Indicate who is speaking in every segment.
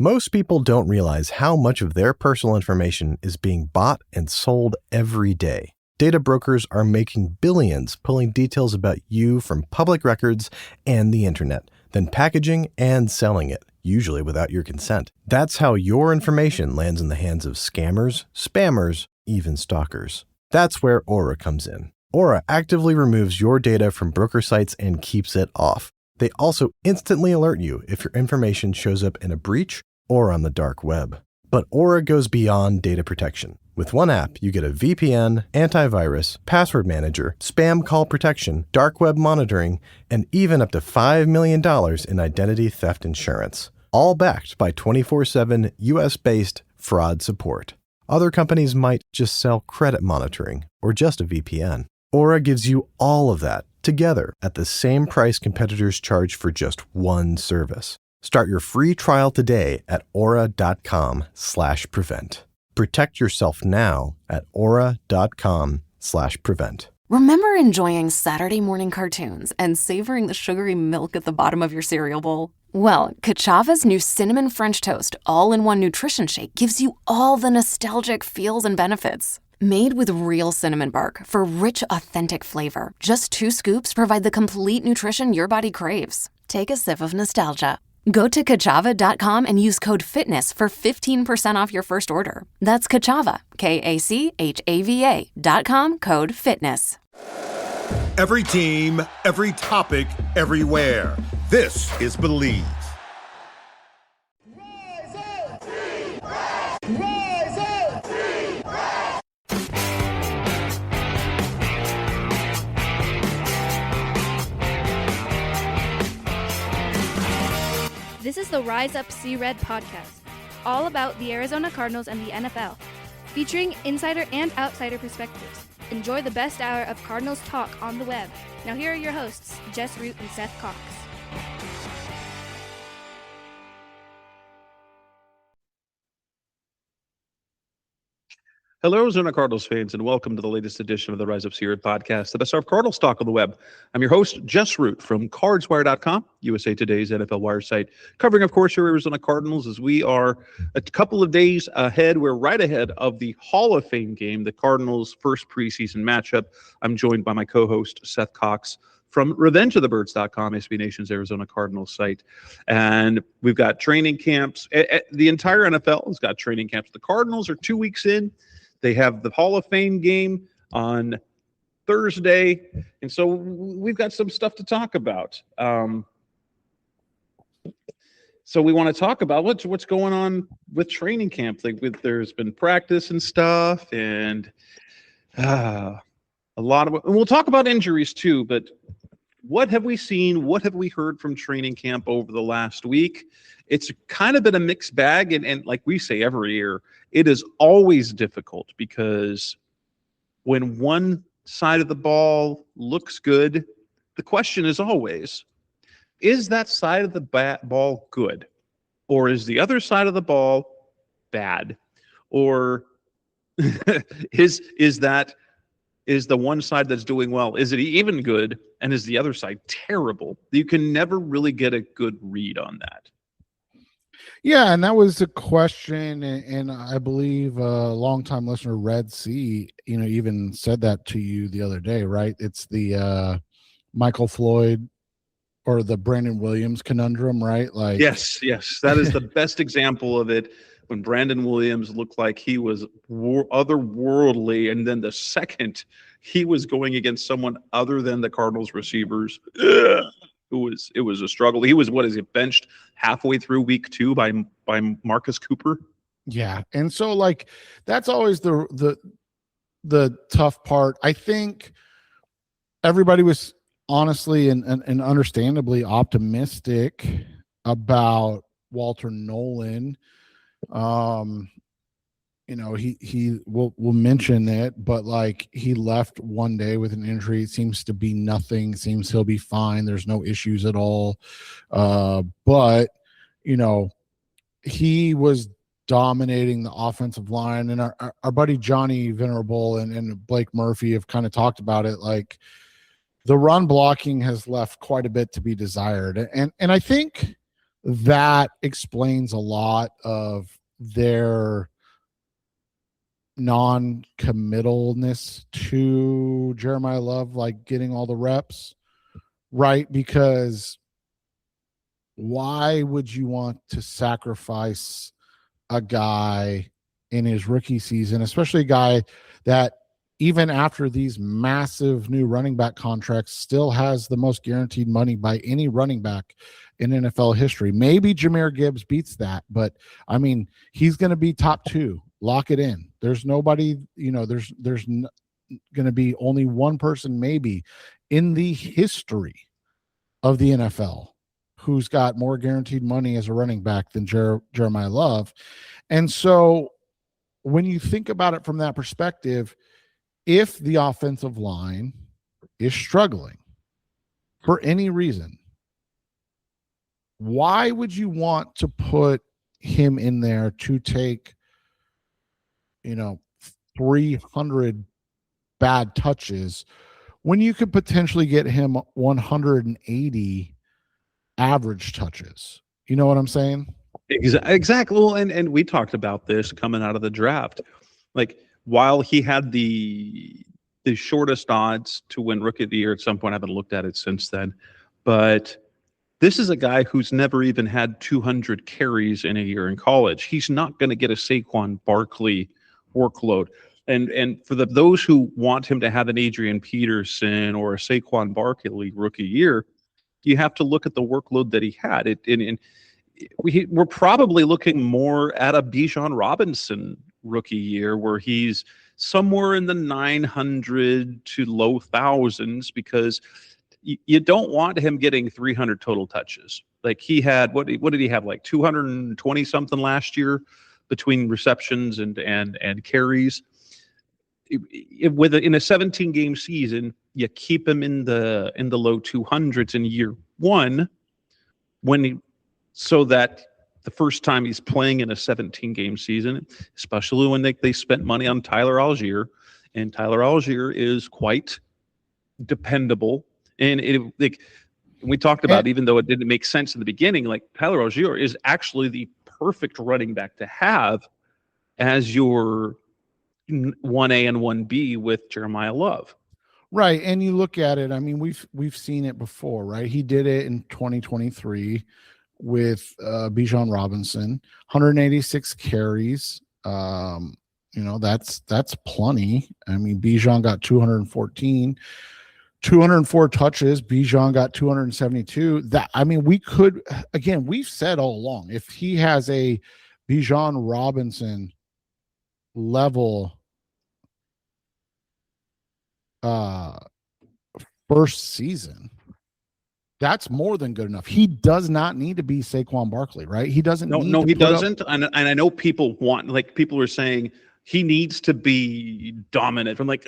Speaker 1: Most people don't realize how much of their personal information is being bought and sold every day. Data brokers are making billions pulling details about you from public records and the internet, then packaging and selling it, usually without your consent. That's how your information lands in the hands of scammers, spammers, even stalkers. That's where Aura comes in. Aura actively removes your data from broker sites and keeps it off. They also instantly alert you if your information shows up in a breach or on the dark web. But Aura goes beyond data protection. With one app, you get a VPN, antivirus, password manager, spam call protection, dark web monitoring, and even up to $5 million in identity theft insurance. All backed by 24/7 US-based fraud support. Other companies might just sell credit monitoring or just a VPN. Aura gives you all of that together at the same price competitors charge for just one service. Start your free trial today at aura.com/prevent. Protect yourself now at aura.com/prevent.
Speaker 2: Remember enjoying Saturday morning cartoons and savoring the sugary milk at the bottom of your cereal bowl? Well, Kachava's new Cinnamon French Toast all-in-one nutrition shake gives you all the nostalgic feels and benefits. Made with real cinnamon bark for rich, authentic flavor, just 2 scoops provide the complete nutrition your body craves. Take a sip of nostalgia. Go to Kachava.com and use code FITNESS for 15% off your first order. That's Kachava, Kachava.com, code FITNESS.
Speaker 3: Every team, every topic, everywhere. This is Believe.
Speaker 4: Rise up! Rise up!
Speaker 5: This is the Rise Up See Red podcast, all about the Arizona Cardinals and the NFL, featuring insider and outsider perspectives. Enjoy the best hour of Cardinals talk on the web. Now here are your hosts, Jess Root and Seth Cox.
Speaker 6: Hello, Arizona Cardinals fans, and welcome to the latest edition of the Rise Up See Red podcast, the best of Cardinals talk on the web. I'm your host, Jess Root from CardsWire.com, USA Today's NFL Wire site, covering, of course, your Arizona Cardinals as we are a couple of days ahead. We're right ahead of the Hall of Fame game, the Cardinals' first preseason matchup. I'm joined by my co-host, Seth Cox, from RevengeOfTheBirds.com, SB Nation's Arizona Cardinals site. And we've got training camps. The entire NFL has got training camps. The Cardinals are 2 weeks in. They have the Hall of Fame game on Thursday, and so we've got some stuff to talk about. So we want to talk about what's going on with training camp. There's been practice and stuff, and a lot of. And we'll talk about injuries too. But what have we seen? What have we heard from training camp over the last week? It's kind of been a mixed bag, and like we say every year, it is always difficult because when one side of the ball looks good, the question is always, is that side of the ball good? Or is the other side of the ball bad? Or is the one side that's doing well, is it even good? And is the other side terrible? You can never really get a good read on that.
Speaker 7: Yeah, and that was the question, and I believe a longtime listener, Red C, even said that to you the other day, right? It's the Michael Floyd or the Brandon Williams conundrum, right? Like,
Speaker 6: yes, that is the best example of it. When Brandon Williams looked like he was otherworldly, and then the second he was going against someone other than the Cardinals receivers, it was a struggle. He was benched halfway through week 2 by Marcus Cooper.
Speaker 7: Yeah, and so like that's always the tough part. I think everybody was honestly and understandably optimistic about Walter Nolan. We'll mention it, but like he left one day with an injury. It seems to be nothing. Seems he'll be fine. There's no issues at all. But he was dominating the offensive line, and our buddy Johnny Venerable and Blake Murphy have kind of talked about it. Like the run blocking has left quite a bit to be desired. And I think that explains a lot of their non-committalness to Jeremiah Love, like getting all the reps, right? Because why would you want to sacrifice a guy in his rookie season, especially a guy that even after these massive new running back contracts still has the most guaranteed money by any running back in NFL history? Maybe Jahmyr Gibbs beats that, but I mean, he's going to be top 2. Lock it in. There's nobody, there's going to be only one person maybe in the history of the NFL who's got more guaranteed money as a running back than Jeremiah Love. And so when you think about it from that perspective, if the offensive line is struggling for any reason, why would you want to put him in there to take, 300 bad touches when you could potentially get him 180 average touches? You know what I'm saying?
Speaker 6: Exactly. Well, and we talked about this coming out of the draft. Like, while he had the shortest odds to win Rookie of the Year at some point, I haven't looked at it since then, but this is a guy who's never even had 200 carries in a year in college. He's not going to get a Saquon Barkley workload. And for those who want him to have an Adrian Peterson or a Saquon Barkley rookie year, you have to look at the workload that he had. We're probably looking more at a Bijan Robinson rookie year where he's somewhere in the 900 to low thousands, because you don't want him getting 300 total touches. Like, he had, what did he have, like 220 something last year between receptions and carries. In a 17 game season, you keep him in the low 200s in year one, so that the first time he's playing in a 17 game season, especially when they spent money on Tyler Algier, and Tyler Algier is quite dependable. And we talked about, even though it didn't make sense in the beginning, like, Tyler Algier is actually the perfect running back to have as your 1A and 1B with Jeremiah Love.
Speaker 7: Right. And you look at it, I mean, we've seen it before, right? He did it in 2023 with Bijan Robinson, 186 carries. That's plenty. I mean, Bijan got 214, 204 touches. Bijan got 272. We've said all along, if he has a Bijan Robinson level first season, that's more than good enough. He does not need to be Saquon Barkley, right? He doesn't.
Speaker 6: No, he doesn't. And I know people are saying he needs to be dominant. I'm like,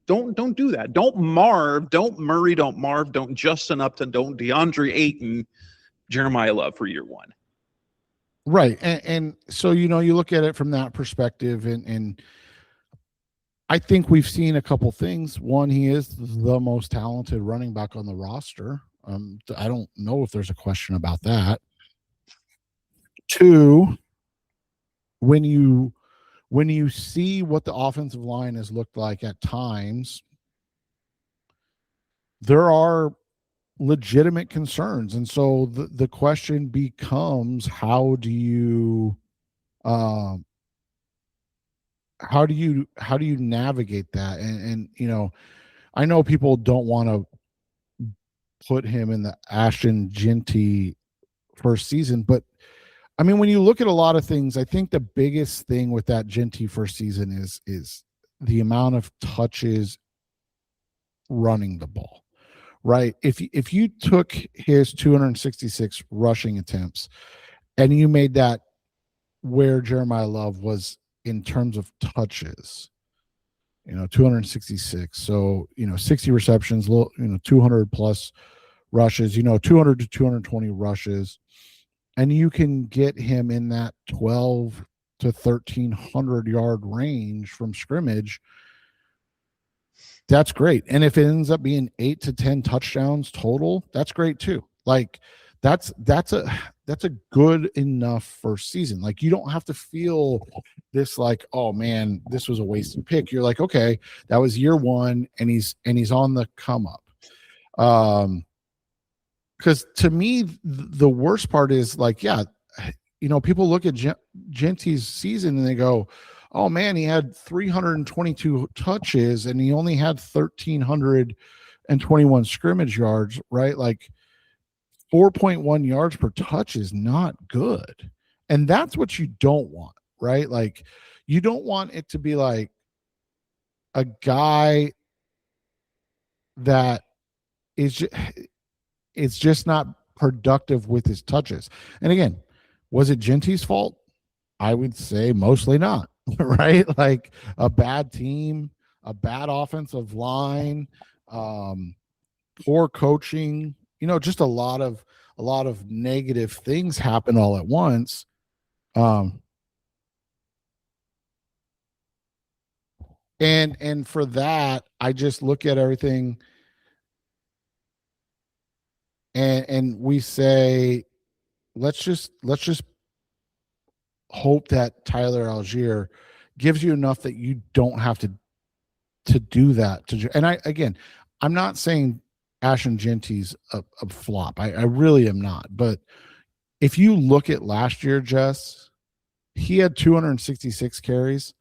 Speaker 6: don't do that. Don't Marv, don't Murray, don't Marv, don't Justin Upton, don't DeAndre Ayton, Jeremiah Love for year one.
Speaker 7: Right. And so, you look at it from that perspective, and I think we've seen a couple things. One, he is the most talented running back on the roster. I don't know if there's a question about that. Two, when you see what the offensive line has looked like at times, there are legitimate concerns. And so the question becomes, how do you navigate that? And I know people don't want to put him in the Ashton Jeanty first season, but I mean, when you look at a lot of things, I think the biggest thing with that Jeanty first season is the amount of touches running the ball, right? If you took his 266 rushing attempts and you made that where Jeremiah Love was in terms of touches, 266. So, 60 receptions, 200 plus rushes, 200 to 220 rushes. And you can get him in that 12 to 1,300 yard range from scrimmage. That's great. And if it ends up being 8 to 10 touchdowns total, that's great too. Like, that's a good enough first season. Like, you don't have to feel this like, oh man, this was a wasted pick. You're like, okay, that was year one, and he's on the come up. Because to me, the worst part is like, yeah, people look at Genty's season and they go, oh man, he had 322 touches and he only had 1,321 scrimmage yards, right? Like 4.1 yards per touch is not good. And that's what you don't want, right? Like, you don't want it to be like a guy that it's just not productive with his touches. And again, was it Genty's fault? I would say mostly not, right? Like, a bad team, a bad offensive line, poor coaching, just a lot of negative things happen all at once. And for that, I just look at everything and we say, let's just hope that Tyler Algier gives you enough that you don't have to do that. I'm not saying Ashton Genty's a flop. I really am not. But if you look at last year, Jess, he had 266 carries.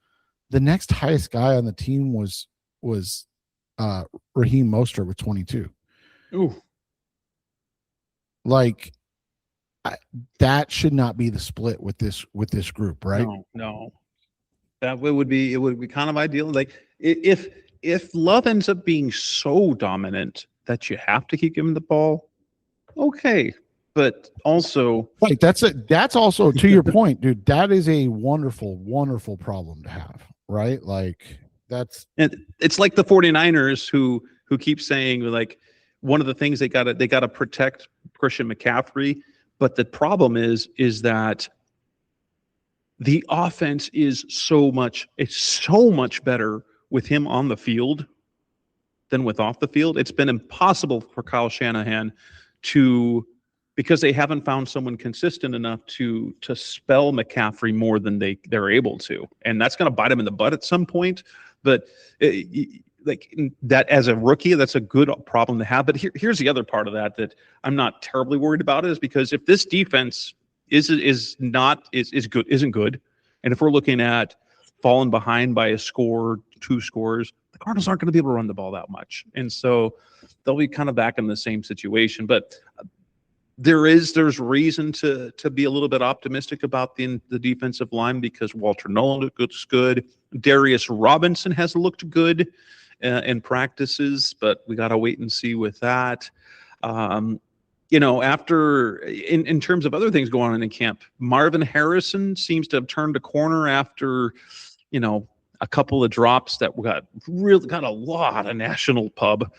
Speaker 7: The next highest guy on the team was Raheem Mostert with 22.
Speaker 6: Ooh.
Speaker 7: Like, that should not be the split with this group, right?
Speaker 6: No. That it would be kind of ideal. Like, if Love ends up being so dominant that you have to keep giving the ball, okay. But also,
Speaker 7: right, that's also, to your point, dude, that is a wonderful, wonderful problem to have, right? Like,
Speaker 6: it's like the 49ers who keep saying, like, one of the things they gotta protect Christian McCaffrey, but the problem is that the offense is so much better with him on the field than with off the field. It's been impossible for Kyle Shanahan because they haven't found someone consistent enough to spell McCaffrey more than they're able to. And that's going to bite him in the butt at some point. But like that, as a rookie, that's a good problem to have. But here's the other part of that I'm not terribly worried about, is because if this defense isn't good, and if we're looking at falling behind by a score, 2 scores, the Cardinals aren't going to be able to run the ball that much. And so they'll be kind of back in the same situation. But there's reason to be a little bit optimistic about the defensive line, because Walter Nolan looks good. Darius Robinson has looked good in practices, but we got to wait and see with that. After in terms of other things going on in camp, Marvin Harrison seems to have turned a corner after, a couple of drops that got a lot of national pub.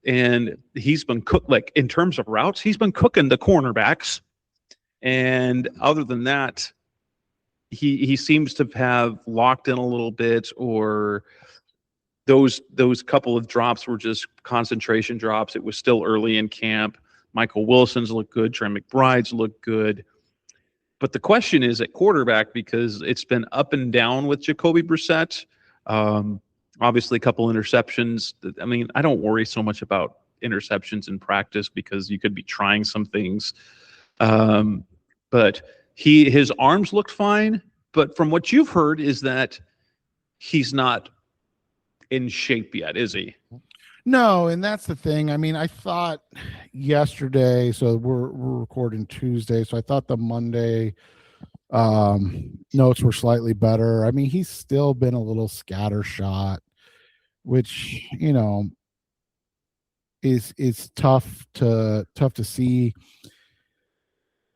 Speaker 6: And he's been cooked, like, in terms of routes, he's been cooking the cornerbacks. And other than that, he seems to have locked in a little bit, or those couple of drops were just concentration drops. It was still early in camp. Michael Wilson's looked good. Trey McBride's looked good. But the question is at quarterback, because it's been up and down with Jacoby Brissett. Obviously, a couple interceptions. I mean, I don't worry so much about interceptions in practice because you could be trying some things. But his arms looked fine. But from what you've heard is that he's not in shape yet, is he?
Speaker 7: No, and that's the thing. I mean, I thought yesterday, so we're recording Tuesday, so I thought the Monday notes were slightly better. I mean, he's still been a little scattershot, which, is tough to see.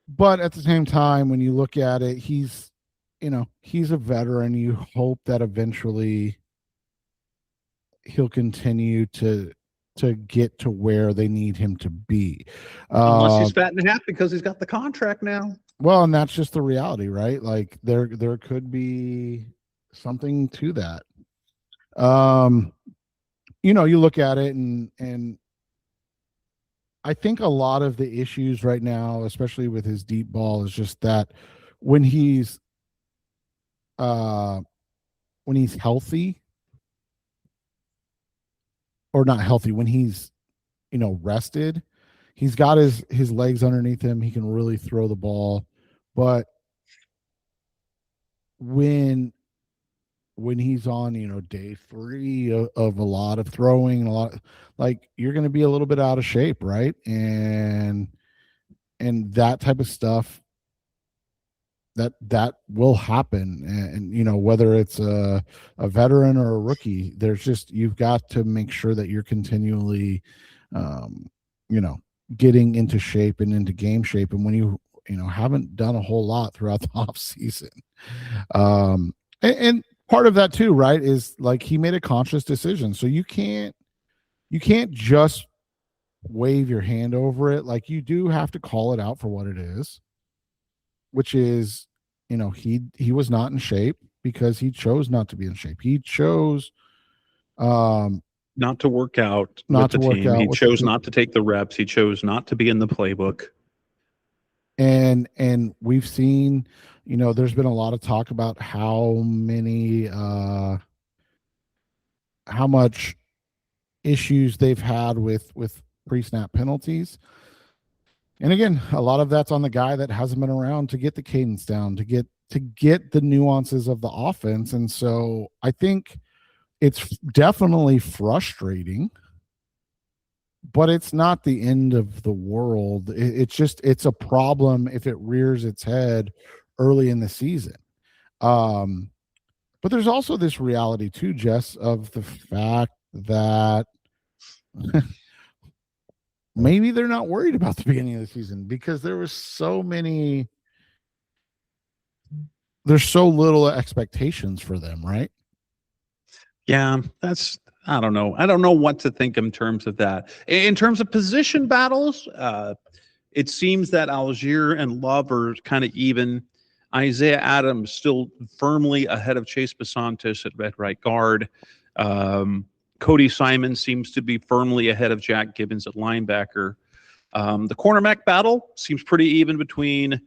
Speaker 7: But at the same time, when you look at it, he's a veteran. You hope that eventually he'll continue to get to where they need him to be.
Speaker 6: Unless he's fat in half because he's got the contract now.
Speaker 7: Well, and that's just the reality, right? Like, there could be something to that. You look at it and I think a lot of the issues right now, especially with his deep ball, is just that when he's uh when he's healthy, or not healthy, when he's rested, he's got his legs underneath him. He can really throw the ball, but when he's on day three of a lot of throwing and a lot, like, you're going to be a little bit out of shape, right? And that type of stuff, that will happen. And whether it's a veteran or a rookie, there's just, you've got to make sure that you're continually you know getting into shape and into game shape. And when you haven't done a whole lot throughout the off season, and part of that too, right, is like, he made a conscious decision. So you can't just wave your hand over it. Like, you do have to call it out for what it is, which is, he was not in shape because he chose not to be in shape. He chose
Speaker 6: not to work out
Speaker 7: not
Speaker 6: with
Speaker 7: to
Speaker 6: the
Speaker 7: work
Speaker 6: team.
Speaker 7: out
Speaker 6: He
Speaker 7: with
Speaker 6: chose
Speaker 7: the team.
Speaker 6: not to take the reps. He chose not to be in the playbook.
Speaker 7: And we've seen, there's been a lot of talk about how much issues they've had with pre-snap penalties. And again, a lot of that's on the guy that hasn't been around to get the cadence down, to get the nuances of the offense. And so I think it's definitely frustrating, but it's not the end of the world. It's a problem if it rears its head early in the season. But there's also this reality too, Jess, of the fact that maybe they're not worried about the beginning of the season because there's so little expectations for them, right?
Speaker 6: Yeah, I don't know. I don't know what to think in terms of that. In terms of position battles, it seems that Algier and Love are kind of even. Isaiah Adams still firmly ahead of Chase Besantis at right guard. Cody Simon seems to be firmly ahead of Jack Gibbons at linebacker. The cornerback battle seems pretty even between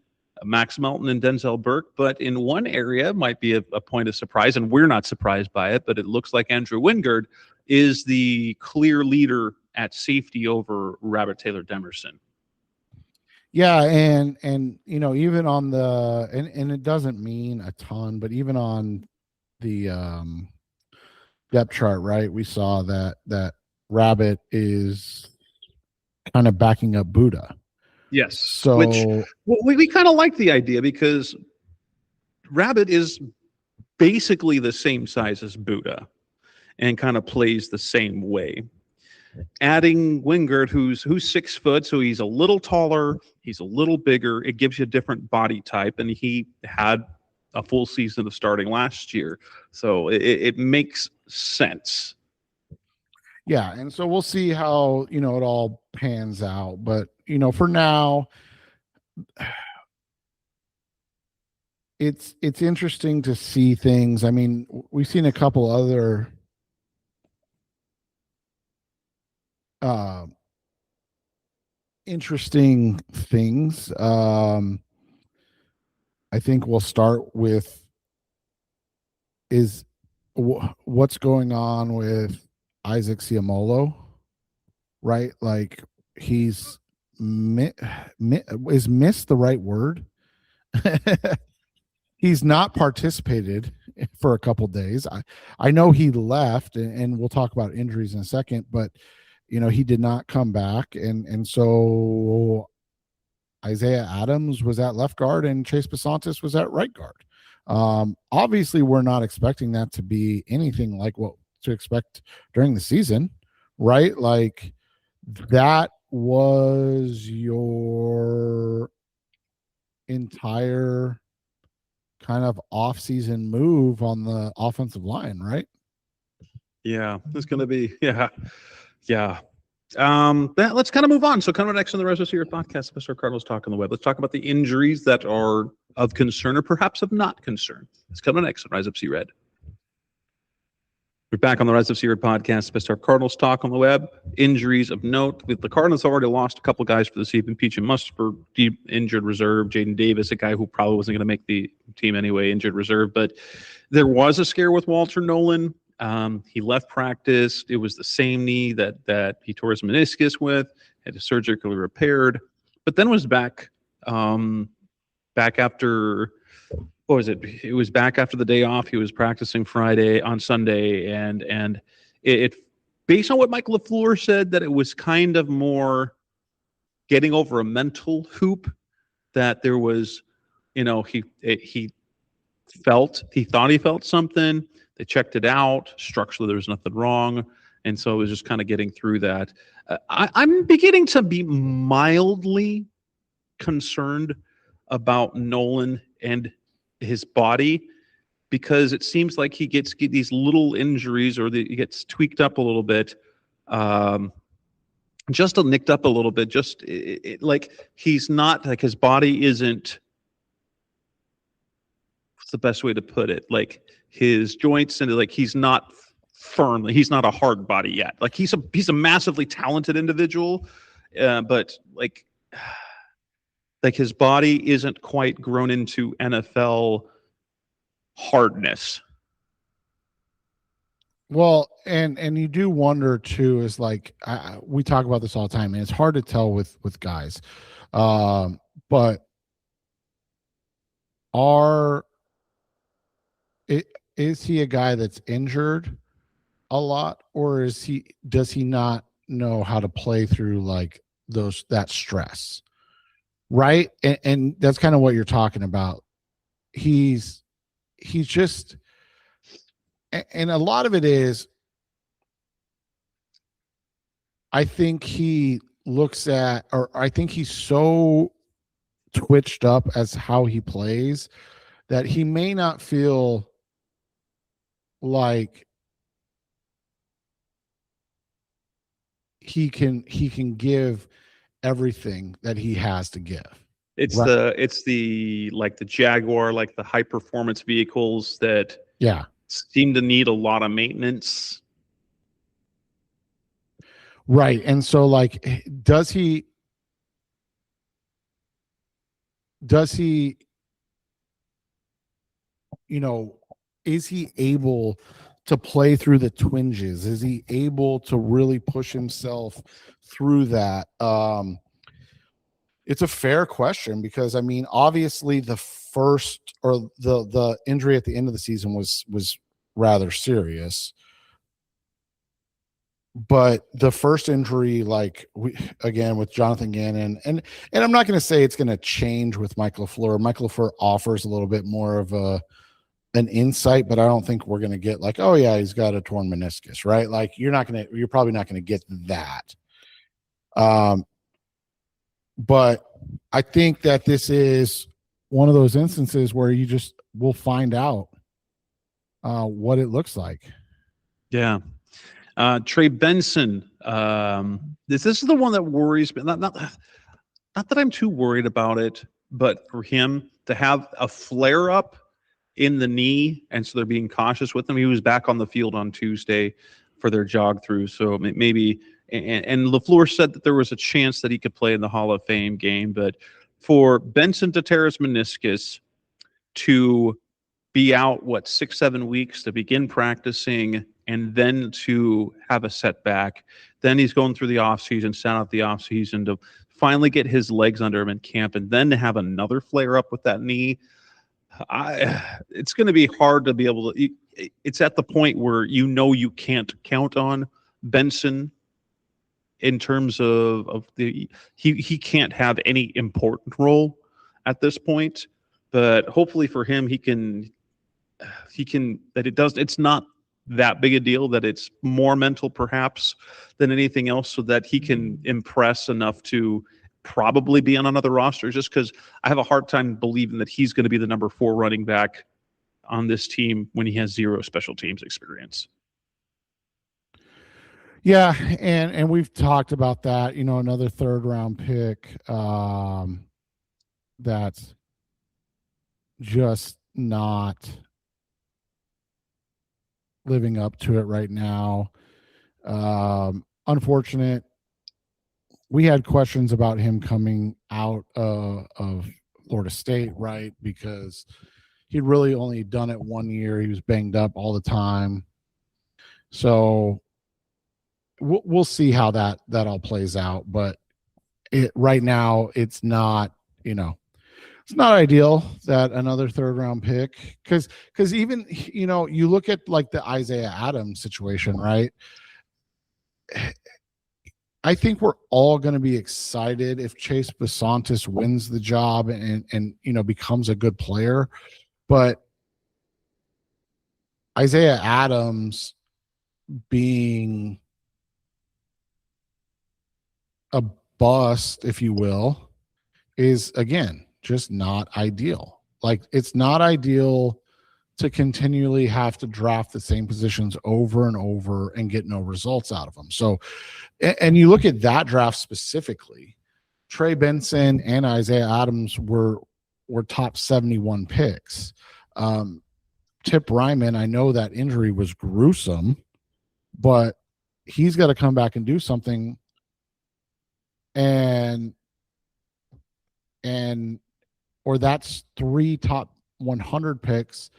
Speaker 6: Max Melton and Denzel Burke, but in one area might be a point of surprise, and we're not surprised by it, but it looks like Andrew Wingard is the clear leader at safety over Robert Taylor Demerson.
Speaker 7: Yeah, and even on the and it doesn't mean a ton, but even on the depth chart, right, we saw that Rabbit is kind of backing up Buddha.
Speaker 6: Yes.
Speaker 7: So
Speaker 6: which we kind of like the idea because Rabbit is basically the same size as Buddha and kind of plays the same way. Adding Wingard, who's 6 foot, so he's a little taller, he's a little bigger. It gives you a different body type, and he had a full season of starting last year, so it makes sense.
Speaker 7: Yeah, and so we'll see how it all pans out, but for now, it's interesting to see things. I mean, we've seen a couple other interesting things. I think we'll start with what's going on with Isaac Ciamolo, right? Like, he's is missed the right word? He's not participated for a couple days. I know he left, and we'll talk about injuries in a second, but he did not come back, and so Isaiah Adams was at left guard and Chase Besantis was at right guard. Obviously, we're not expecting that to be anything like what to expect during the season, right? Like, that was your entire kind of off-season move on the offensive line, right?
Speaker 6: Yeah, it's going to be, yeah. Let's kind of move on. So coming up next on the Rest of Your podcast, Mr. Cardinals Talk on the Web. Let's talk about the injuries that are of concern or perhaps of not concern. It's coming next on Rise Up, See Red. We're back on the Rise of Seaward podcast, Best Our Cardinals talk on the web. Injuries of note. The Cardinals already lost a couple guys for the season. Peach and Musper, deep injured reserve. Jaden Davis, a guy who probably wasn't going to make the team anyway, injured reserve. But there was a scare with Walter Nolan. He left practice. It was the same knee that he tore his meniscus with, had it surgically repaired, but then was back after. What was it? It was back after the day off. He was practicing on Sunday, and it based on what Mike LaFleur said, that it was kind of more getting over a mental hoop, that there was, he thought he felt something. They checked it out. Structurally, there was nothing wrong, and so it was just kind of getting through that. I'm beginning to be mildly concerned about Nolan and his body, because it seems like he gets these little injuries, or he gets tweaked up a little bit, just nicked up a little bit, like he's not, like his body isn't, what's the best way to put it, like his joints, and like he's not firmly, he's not a hard body yet. Like he's a massively talented individual, but like his body isn't quite grown into NFL hardness.
Speaker 7: Well, and you do wonder too, is like, we talk about this all the time, and it's hard to tell with guys, but is he a guy that's injured a lot, or does he not know how to play through like that stress? Right. And that's kind of what you're talking about. He's just, and a lot of it is, I think he looks at, or I think he's so twitched up as how he plays that he may not feel like he can give everything that he has to give.
Speaker 6: It's
Speaker 7: right.
Speaker 6: it's the Jaguar, like the high performance vehicles that seem to need a lot of maintenance.
Speaker 7: Right. And so like, does he is he able to play through the twinges? Is he able to really push himself through that? It's a fair question, because I mean, obviously the first, or the injury at the end of the season was rather serious, but the first injury, like again with Jonathan Gannon, and I'm not going to say it's going to change with Mike LaFleur. Mike LaFleur offers a little bit more of an insight, but I don't think we're going to get like, oh yeah, he's got a torn meniscus, right? Like you're probably not going to get that. But I think that this is one of those instances where you just will find out what it looks like.
Speaker 6: Yeah. Trey Benson. This is the one that worries me. Not that I'm too worried about it, but for him to have a flare up in the knee, and so they're being cautious with him. He was back on the field on Tuesday for their jog through, so maybe. And LaFleur said that there was a chance that he could play in the Hall of Fame game, but for Benson to tear his meniscus, to be out 6-7 weeks to begin practicing, and then to have a setback, then he's going through the offseason, sat out the offseason to finally get his legs under him in camp, and then to have another flare up with that knee. It's going to be hard to be able to. It's at the point where you can't count on Benson in terms of he can't have any important role at this point. But hopefully for him, it's not that big a deal, that it's more mental perhaps than anything else, so that he can impress enough to probably be on another roster, just because I have a hard time believing that he's going to be the number 4 running back on this team when he has 0 special teams experience.
Speaker 7: Yeah, and we've talked about that, another 3rd round pick that's just not living up to it right now. Unfortunate. We had questions about him coming out of Florida State, right? Because he'd really only done it 1 year. He was banged up all the time. So we'll see how that all plays out. But right now, it's not, it's not ideal that another third round pick, because even, you look at like the Isaiah Adams situation, right? I think we're all going to be excited if Chase Besantis wins the job and becomes a good player. But Isaiah Adams being a bust, if you will, is, again, just not ideal. Like, it's not ideal to continually have to draft the same positions over and over and get no results out of them. So, and you look at that draft specifically, Trey Benson and Isaiah Adams were top 71 picks. Tip Ryman, I know that injury was gruesome, but he's got to come back and do something. Or that's 3 top 100 picks.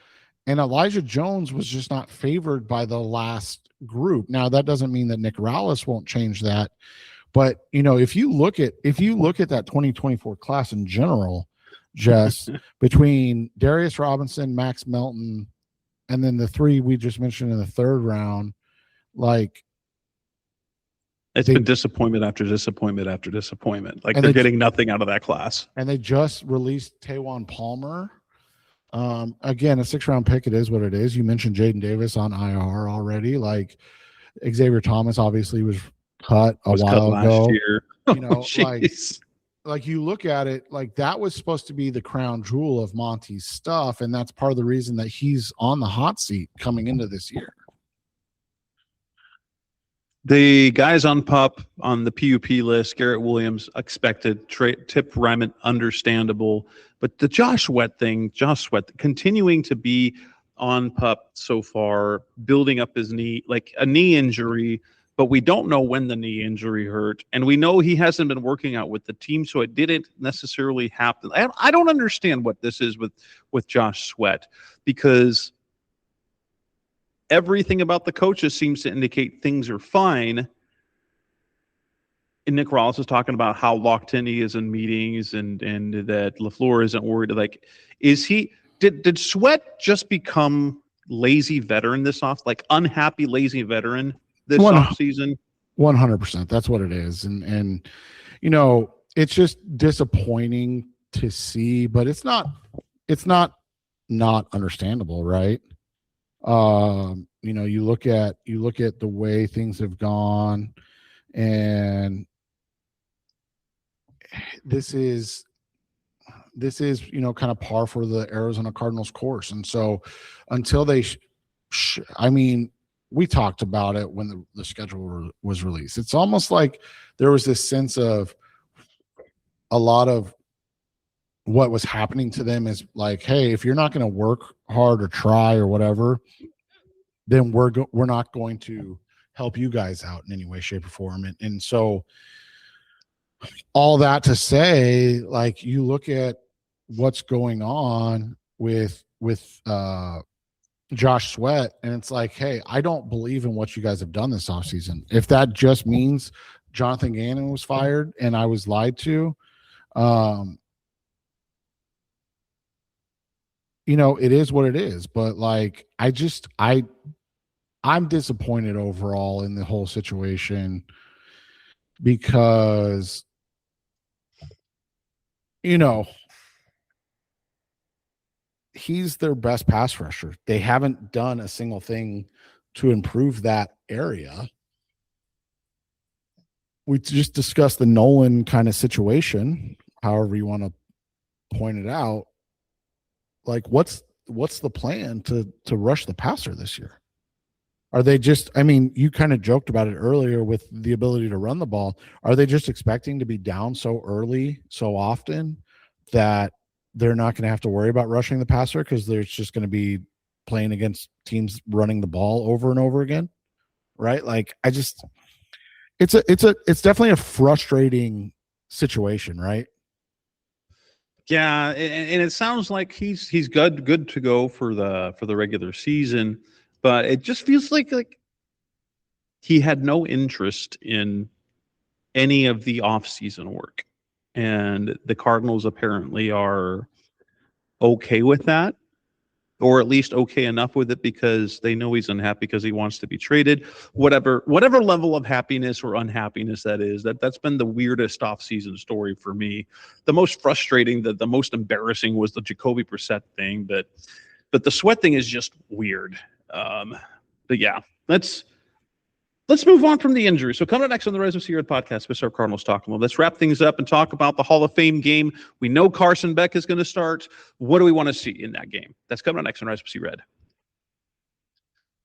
Speaker 7: And Elijah Jones was just not favored by the last group. Now, that doesn't mean that Nick Rallis won't change that. But, if you look at that 2024 class in general, Jess, between Darius Robinson, Max Melton, and then the 3 we just mentioned in the third round, like,
Speaker 6: it's been disappointment after disappointment after disappointment. Like, they're getting nothing out of that class.
Speaker 7: And they just released Tajuan Palmer. Again, a 6th-round pick. It is what it is. You mentioned Jaden Davis on IR already. Like, Xavier Thomas obviously was cut a while ago.
Speaker 6: Last year.
Speaker 7: Like you look at it, like that was supposed to be the crown jewel of Monty's stuff, and that's part of the reason that he's on the hot seat coming into this year.
Speaker 6: The guys on PUP on the PUP list, Garrett Williams, expected. Tip Ryman, understandable. But the Josh Sweat continuing to be on PUP so far, building up his knee, like a knee injury, but we don't know when the knee injury hurt. And we know he hasn't been working out with the team, so it didn't necessarily happen. I don't understand what this is with Josh Sweat, because everything about the coaches seems to indicate things are fine. And Nick Rallis is talking about how locked in he is in meetings and that LaFleur isn't worried. Like, did Sweat just become lazy veteran this unhappy lazy veteran this offseason?
Speaker 7: 100%. That's what it is. And it's just disappointing to see, but it's not understandable, right? You look at the way things have gone, and this is kind of par for the Arizona Cardinals course. And so until they we talked about it when the schedule was released. It's almost like there was this sense of a lot of what was happening to them is like, hey, if you're not going to work hard or try or whatever, then we're not going to help you guys out in any way, shape, or form. And so all that to say, like, you look at what's going on with Josh Sweat, and it's like, hey, I don't believe in what you guys have done this offseason. If that just means Jonathan Gannon was fired and I was lied to, it is what it is. But like, I'm disappointed overall in the whole situation because, he's their best pass rusher. They haven't done a single thing to improve that area. We just discussed the Nolan kind of situation, however you want to point it out. Like, what's the plan to rush the passer this year? Are they just, you kind of joked about it earlier with the ability to run the ball. Are they just expecting to be down so early, so often, that they're not going to have to worry about rushing the passer because there's just going to be playing against teams running the ball over and over again, right? Like it's definitely a frustrating situation, right?
Speaker 6: Yeah, and it sounds like he's good to go for the regular season, but it just feels like he had no interest in any of the off-season work. And the Cardinals apparently are okay with that, or at least okay enough with it because they know he's unhappy because he wants to be traded. Whatever level of happiness or unhappiness that is, that's been the weirdest offseason story for me. The most frustrating, the most embarrassing was the Jacoby Brissett thing, but the Sweat thing is just weird. But yeah, let's move on from the injury. So coming up next on the Rise of Sea Red podcast, Mr. Cardinals Talking. Well, let's wrap things up and talk about the Hall of Fame game. We know Carson Beck is going to start. What do we want to see in that game? That's coming up next on Rise of Sea Red.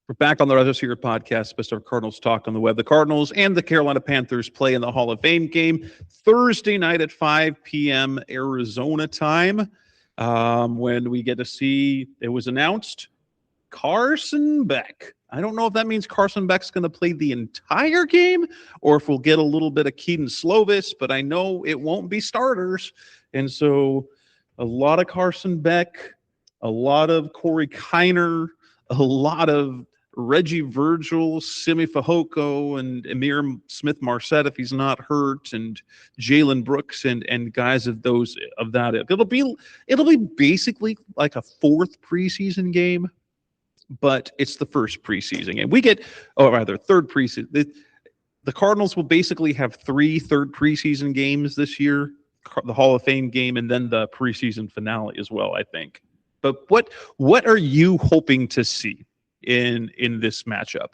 Speaker 6: We're back on the Rise of Sea Red podcast, Mr. Cardinals Talk on the web. The Cardinals and the Carolina Panthers play in the Hall of Fame game Thursday night at 5 p.m. Arizona time, when we get to see, it was announced, Carson Beck. I don't know if that means Carson Beck's going to play the entire game or if we'll get a little bit of Keaton Slovis, but I know it won't be starters. And so a lot of Carson Beck, a lot of Corey Kiner, a lot of Reggie Virgil, Simi Fehoko, and Amir Smith-Marset if he's not hurt, and Jalen Brooks and guys of that. It'll be basically like a fourth preseason game, but it's the first preseason game. Third preseason. The Cardinals will basically have 3 third preseason games this year, the Hall of Fame game, and then the preseason finale as well, I think. But what are you hoping to see in this matchup?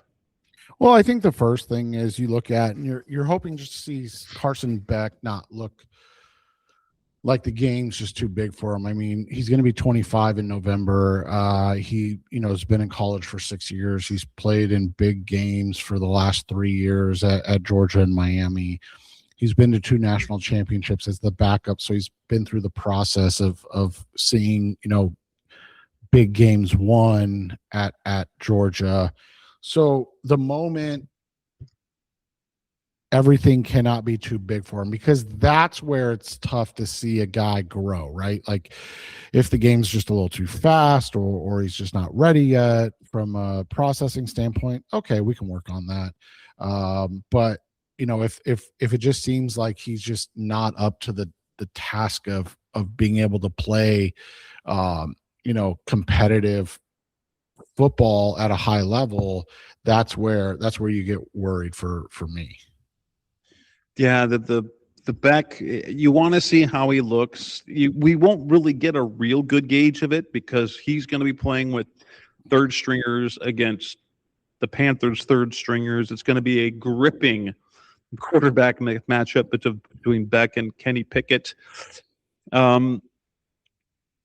Speaker 7: Well, I think the first thing is you look at, and you're hoping just to see Carson Beck not look like the game's just too big for him. I mean, he's going to be 25 in November. He, has been in college for 6 years. He's played in big games for the last 3 years at Georgia and Miami. He's been to 2 national championships as the backup. So he's been through the process of seeing, big games won at Georgia. So the moment everything cannot be too big for him, because that's where it's tough to see a guy grow, right? Like if the game's just a little too fast or he's just not ready yet from a processing standpoint, okay, we can work on that. But if it just seems like he's just not up to the task of being able to play competitive football at a high level, that's where you get worried for me.
Speaker 6: Yeah, the Beck, you want to see how he looks. We won't really get a real good gauge of it because he's going to be playing with third stringers against the Panthers' third stringers. It's going to be a gripping quarterback matchup between Beck and Kenny Pickett.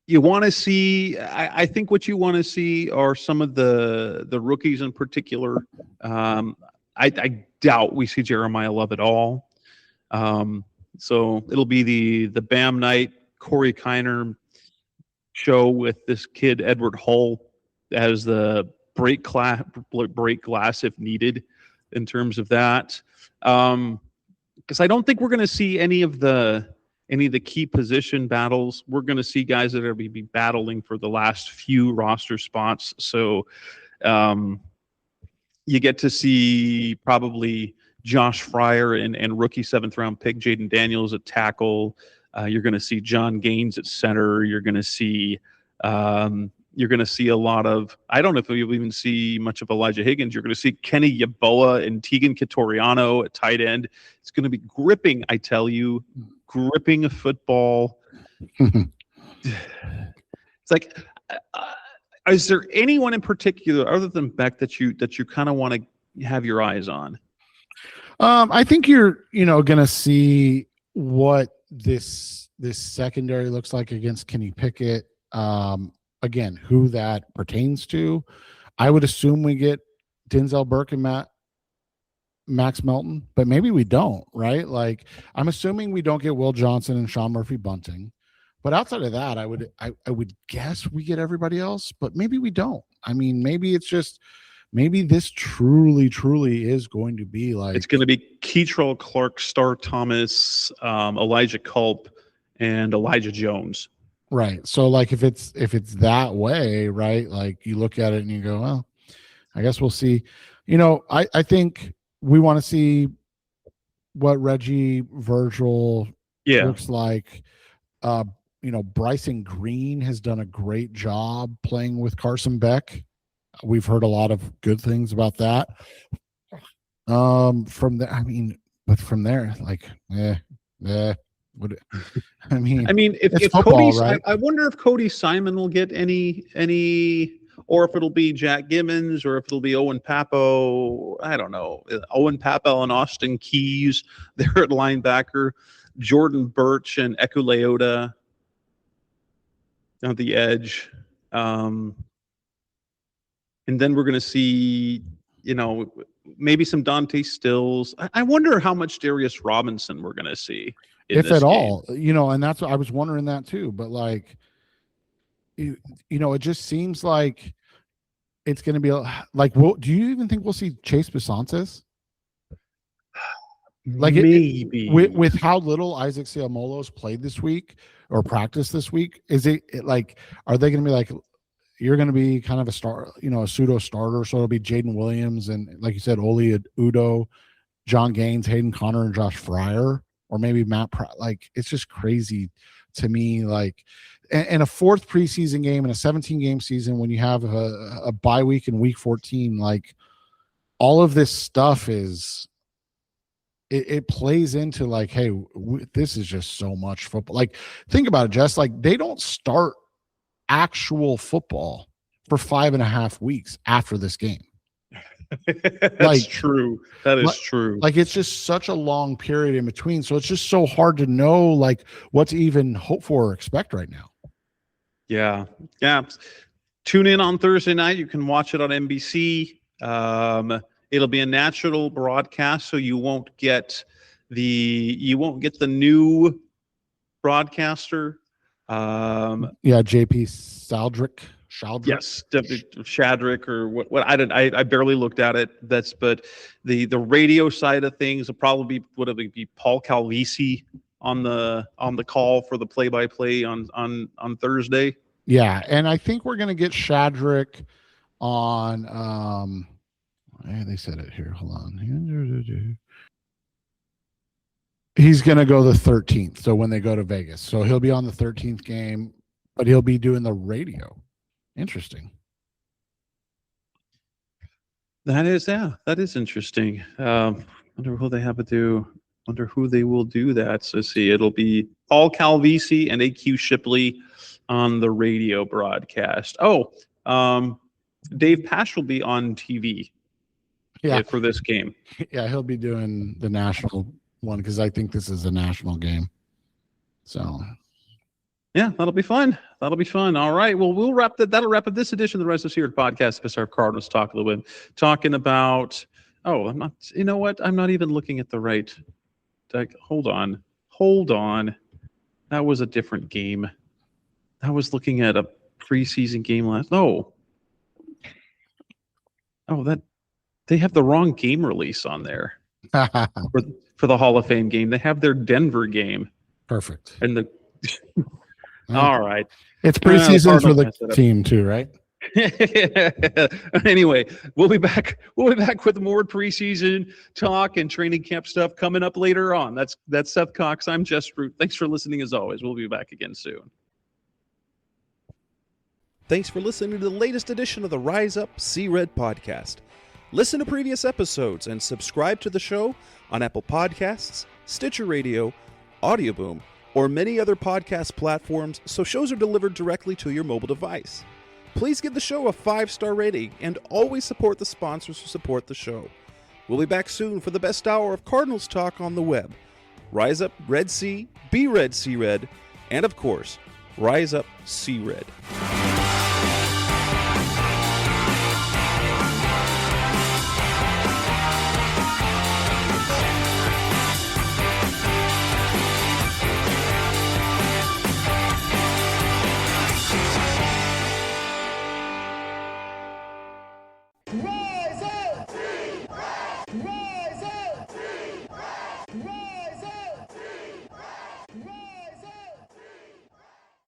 Speaker 6: You want to see, I think what you want to see are some of the rookies in particular. I doubt we see Jeremiah Love at all. So it'll be the Bam Knight, Corey Kiner show with this kid, Edward Hull, as the break glass if needed in terms of that. Because I don't think we're going to see any of the key position battles. We're going to see guys that are going to be battling for the last few roster spots. So you get to see probably Josh Fryer and rookie 7th round pick Jaden Daniels at tackle. You're going to see John Gaines at center. You're going to see a lot of, I don't know if you'll even see much of Elijah Higgins. You're going to see Kenny Yeboah and Tegan Kitoriano at tight end. It's going to be gripping, I tell you, gripping football. It's like, is there anyone in particular other than Beck that you kind of want to have your eyes on?
Speaker 7: I think you're, going to see what this secondary looks like against Kenny Pickett. Again, who that pertains to. I would assume we get Denzel Burke and Max Melton, but maybe we don't, right? Like, I'm assuming we don't get Will Johnson and Sean Murphy Bunting, But outside of that, I would guess we get everybody else, but maybe we don't. I mean, maybe it's just maybe this truly is going to be like
Speaker 6: it's going to be Keitrell Clark, Star Thomas, Elijah Culp, and Elijah Jones.
Speaker 7: Right. So like if it's that way, right? Like you look at it and you go, well, I guess we'll see. You know, I think we want to see what Reggie Virgil looks like. You know, Bryson Green has done a great job playing with Carson Beck. We've heard a lot of good things about that. From there, I mean, but from there, like, what? I mean,
Speaker 6: if
Speaker 7: football,
Speaker 6: Cody,
Speaker 7: right?
Speaker 6: I wonder if Cody Simon will get any, or if it'll be Jack Gibbons, or if it'll be Owen Papo. I don't know. Owen Papo and Austin Keys, they're at linebacker. Jordan Birch and Eku Leota on the edge. And then we're going to see, you know, maybe some Dante Stills. I wonder how much Darius Robinson we're going to see.
Speaker 7: If at all, you know, and that's what I was wondering that too. But like, you know, it just seems like it's going to be like, do you even think we'll see Chase Besances? Like
Speaker 6: maybe
Speaker 7: with how little Isaac Seumolo's played this week or practiced this week, is it like, are they going to be like, you're going to be kind of a star, you know, a pseudo starter? So it'll be Jaden Williams and, like you said, Oli Udo, John Gaines, Hayden Connor, and Josh Fryer, or maybe Matt Pratt. Like, it's just crazy to me. Like, and a fourth preseason game and a 17-game season when you have a bye week in week 14, like all of this stuff is. It plays into like, hey, this is just so much football. Like, think about it, Jess. Like, they don't start actual football for 5.5 weeks after this game.
Speaker 6: That's true. That is true.
Speaker 7: Like, it's just such a long period in between. So it's just so hard to know like what to even hope for or expect right now.
Speaker 6: Yeah. Tune in on Thursday night. You can watch it on NBC. It'll be a national broadcast, so you won't get the new broadcaster.
Speaker 7: JP Shaldrick.
Speaker 6: Yes, Shadrick or what? I barely looked at it. But the radio side of things will probably be Paul Calvisi on the call for the play-by-play on Thursday.
Speaker 7: Yeah, and I think we're gonna get Shadrick on. They said it here. Hold on. He's going to go the 13th. So when they go to Vegas. So he'll be on the 13th game, but he'll be doing the radio. Interesting.
Speaker 6: That is interesting. Wonder who they have to do. Wonder who they will do that. So see, it'll be Paul Calvisi and AQ Shipley on the radio broadcast. Dave Pasch will be on TV. Yeah, for this game.
Speaker 7: Yeah, he'll be doing the national one because I think this is a national game. So,
Speaker 6: yeah, that'll be fun. All right. Well, that'll wrap up this edition of the Rise of Seaward podcast. Episode of Cardinals Talk a little bit, talking about. I'm not. You know what? I'm not even looking at the right. Hold on. That was a different game. I was looking at a preseason game last. That. They have the wrong game release on there for the Hall of Fame game. They have their Denver game.
Speaker 7: Perfect.
Speaker 6: And all right.
Speaker 7: It's preseason for the team too, right?
Speaker 6: Anyway, we'll be back with more preseason talk and training camp stuff coming up later on. That's Seth Cox. I'm Jess Root. Thanks for listening as always. We'll be back again soon.
Speaker 8: Thanks for listening to the latest edition of the Rise Up See Red podcast. Listen to previous episodes and subscribe to the show on Apple Podcasts, Stitcher Radio, Audioboom, or many other podcast platforms so shows are delivered directly to your mobile device. Please give the show a 5-star rating and always support the sponsors who support the show. We'll be back soon for the best hour of Cardinals talk on the web. Rise up, Red Sea, be Red, See Red, and of course, Rise Up, See Red.